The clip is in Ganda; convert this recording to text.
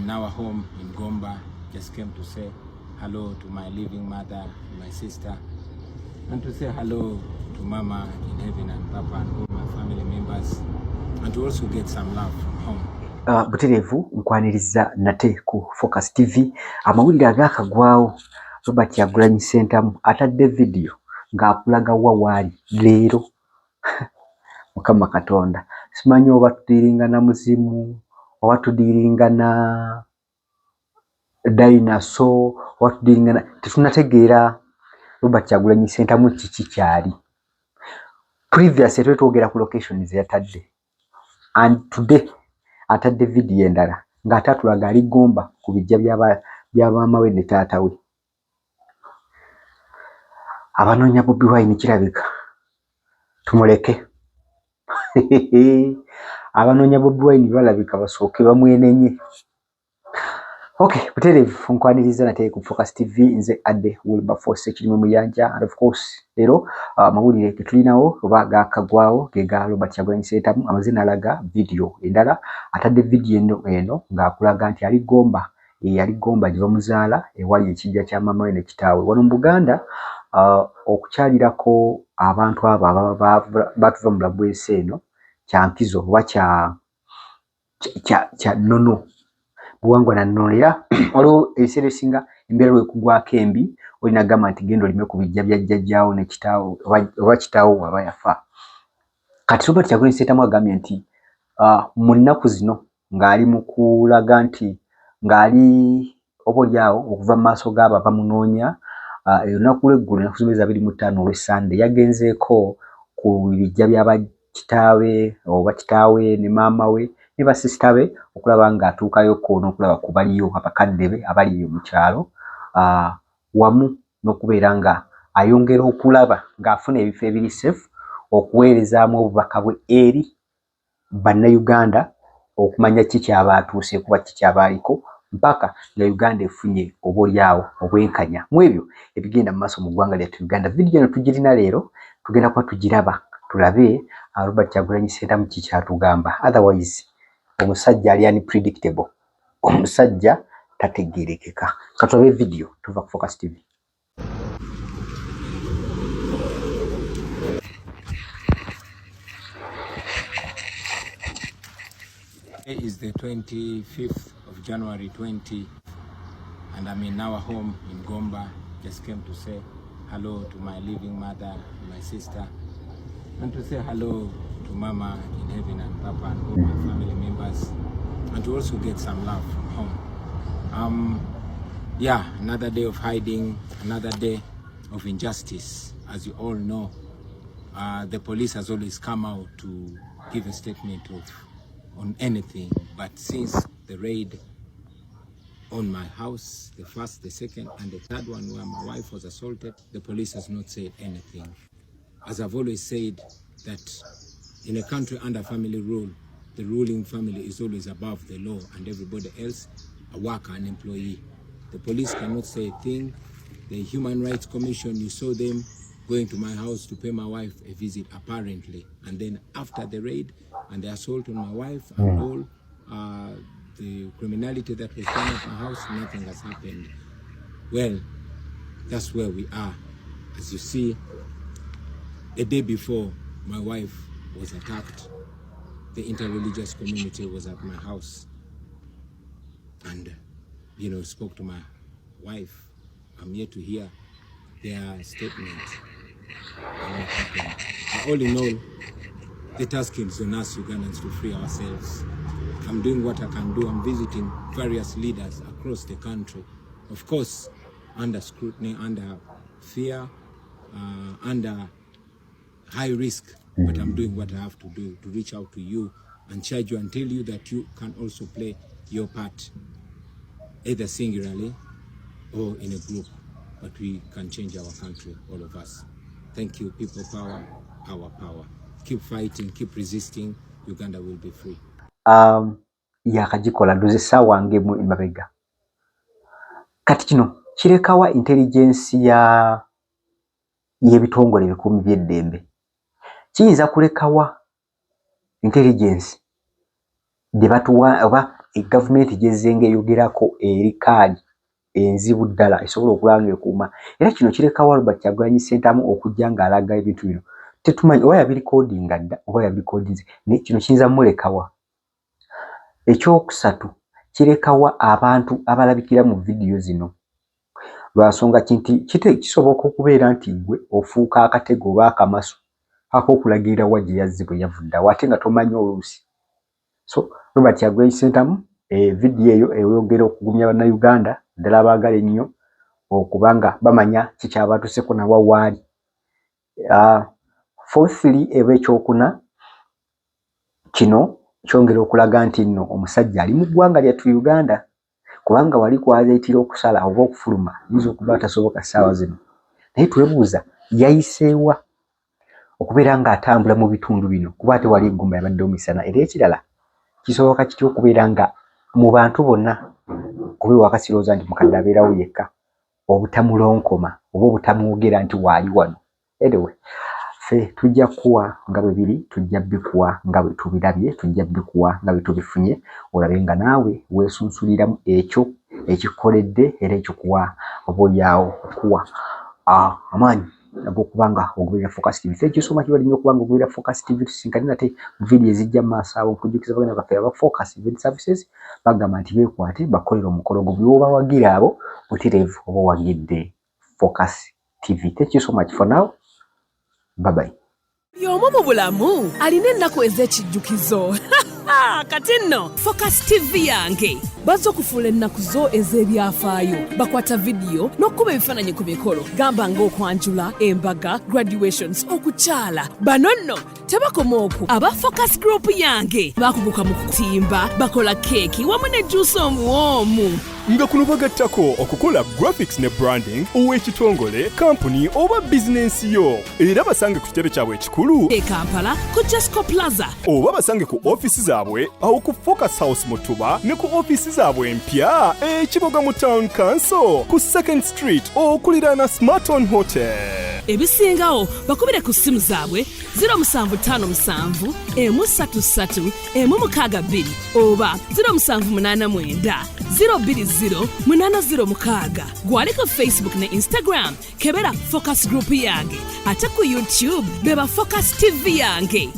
in our home in Gomba. Just came to say hello to my living mother, my sister, and to say hello to Mama in heaven and Papa and all my family members, and to also get some love from home. Buterevu nkwaniriza nate ku Focus TV amawulire agakagwawo Robert Kyagulanyi Ssentamu atadde video ng'akulaga wa waali leero. Mukama Katonda simanyi oba tudiringa na muzimu oba tudiringa na dinosaur oba tudiringa na tetunategeera Robert Kyagulanyi Ssentamu kiki kyali. Previously twetwogera ku location ze yatadde, and today atadde video endala ng'atatulaga ali Gomba ku bijja bya maama we ne taata we. Abanoonya Bobi Wine kirabika tumuleke. Abanoonya Bobi Wine balabika basooke bamwenenye. Okay, Buterevu nkwaniriza nate ku Focus TV nze Adde Wilberforce Kirime Muyanja, and of course leero mawulire tetulinawo oba gakagwawo ge ga Robert Kyagulanyi Ssentamu amazina alaga video endala atadde video eno ng'akulaga nti ali Gomba, ali Gomba gye bamuzaala ewali ekijja kya maama we ne kitaawe. Wano mu Buganda okukyalirako abantu abo ababa batuva mu labwesi eno kya mpizo oba kya nnono buwangwa na nnono. Era waliwo ebiseera ebisinga embeera lwekugwako embi olina gamba nti genda olime ku bijja bya jjajjaawo ne kitaawo oba kitaawo waba yafa. Kati Robert Kyagulanyi Ssentamu agambye nti mu nnaku zino ng'ali mu kulaga nti ng'ali oboolyawo okuva mu maaso g'abo abamunoonya. Olunaku lw'eggulu ennaku 25 olw'Essande yagenzeeko ku bijja by'aba kitaawe oba kitaawe ne maama we ne basisita be okulaba ng'atuukayo koona okulaba ku baliyo abakadde be abali mu kyalo, wamu n'okubeera nga ayongera okulaba ng'afuna ebifo ebiri safe okuweerezaamu obubaka bwe eri bannayuganda okumanya ki kyaba atuuse kuba ki kyaba aliko mpaka nga Uganda efunye oboolyawo obwenkanya mu ebyo ebigenda mu maaso mu ggwanga lyattu Uganda. Video eno tugirina leero tugenda kuba tugiraba tulabe Robert Kyagulanyi Ssentamu ki kyatugamba. Otherwise omusajja ali unpredictable, omusajja tategeerekeka. Katulabe video tuva ku Focus TV. Today is the 25th of January 20, and I'm in our home in Gomba. Just came to say hello to my living mother, my sister, and to say hello to Mama in heaven and Papa and all my family members, and to also get some love from home. Yeah, another day of hiding, another day of injustice. As you all know, the police has always come out to give a statement on anything, but since the raid on my house, the first, the second, and the third one where my wife was assaulted, the police has not said anything. As I've always said, that in a country under family rule, the ruling family is always above the law and everybody else, a worker, an employee. The police cannot say a thing. The Human Rights Commission, you saw them going to my house to pay my wife a visit, apparently. And then after the raid and the assault on my wife and all the criminality that was done at my house, nothing has happened. Well, that's where we are. As you see, a day before my wife was attacked, the interreligious community was at my house and, spoke to my wife. I'm yet to hear their statement on what happened. All in all, the task is on us Ugandans to free ourselves. I'm doing what I can do. I'm visiting various leaders across the country. Of course, under scrutiny, under fear, under high risk, but I'm doing what I have to do to reach out to you and charge you and tell you that you can also play your part, either singularly or in a group, but we can change our country, all of us. Thank you, people power, our power. Keep fighting, keep resisting, Uganda will be free. Yakagikola ndoze wange mu emabega. Kati kino kirekawa intelligence y'ebitongole ebikumi by'eddembe. Kiyinza kulekawa intelligence de batuwa oba government jezenga yogerako eri kaadi enzibu ddala esobola okulanga ekuuma era kino kirekawo Robert Kyagulanyi Ssentamu okujja ng'alaga ebintu bino tetumanyi oba yabirikodinga dda oba yabirikodinze naye kino kiyinza mulekawa. Ekyokusatu kirekawa abantu abalabikira mu vidiyo zino lwansonga nti kisoboka okubeera nti gwe ofuuka akatego oba akamasu ak'okulagirira wa gye yazze bwe yavuddawo ate nga tomanyi oluusi. So Robert Kyagulanyi Ssentamu vidiyo eyo eyogera okugumya bannayuganda ddala abaagala ennyo okubanga bamanya kikyabatuuseko nawa waali. Fourthly eba ekyokuna kino kyongera okulaga nti nno omusajja ali mu ggwanga lyattu Uganda kubanga wali kwaleetera okusala oba okufuluma yinza okuba atasoboka ssaawa zino naye twebuuza yayiseewa okubeera ng'atambula mu bitundu bino kuba ate wali eggumba yabaddewo misana era ekirala kisoboka kitya okubeera nga mu bantu bonna kuba wakasirooza nti mukadde abeerawo yekka obutamulonkoma oba obutamwogera nti waali wano. Anyway, ffe tujja kuwa nga bwe biri tujja bikuwa nga bwe tubirabye tujja bikuwa nga bwe tubifunye olabe nga naawe weesunsuliramu ekyo ekikoledde era ekikuwa obaolyawo okuwa amaanyi ag'okubanga ogoberera Focus TV. Thank you so much nnyo okubanga ogoberera Focus TV. Tusinkane nate mu vidiyo ezijja mu maaso awo okujjukiza baganda baffe aba Focus Event Services bagamba nti beekwate bakolera omukolo gwo bwe bawagira abo butereevu oba owagidde Focus TV. Thank you so much for now. Bye bye. Yomo mu bulamu alina ennaku ez'ekijjukizo. Kati nno Focus TV yange bazze okufuula ennaku zo ez'ebyafaayo bakwata vidiyo n'okkuba ebifaananyi ku mikolo gamba ng'okwanjula embaga graduations okukyala bano nno tebakoma okwo aba Focus Group yange bakuguka mu kutimba bakola keeki wamu ne juice omuwoomu nga kuno bagattako okukola graphics ne branding ow'ekitongole kampuni oba bizinensi yo era basange ku kitebe kyabwe ekikulu e Kampala ku Jesco Plaza oba basange ku ofisi zaabwe awo ku Focus House Mutuba ne ku ofisi zaabwe empya ekiboga mu Town Council ku 2nd Street okuliraana Smarton Hotel. Ebisingawo bakubire ku simu zaabwe 0757 133 162 oba 0789 020 806. Gwali ku Facebook ne Instagram kebera Focus Group yange ate ku YouTube beba Focus TV yange.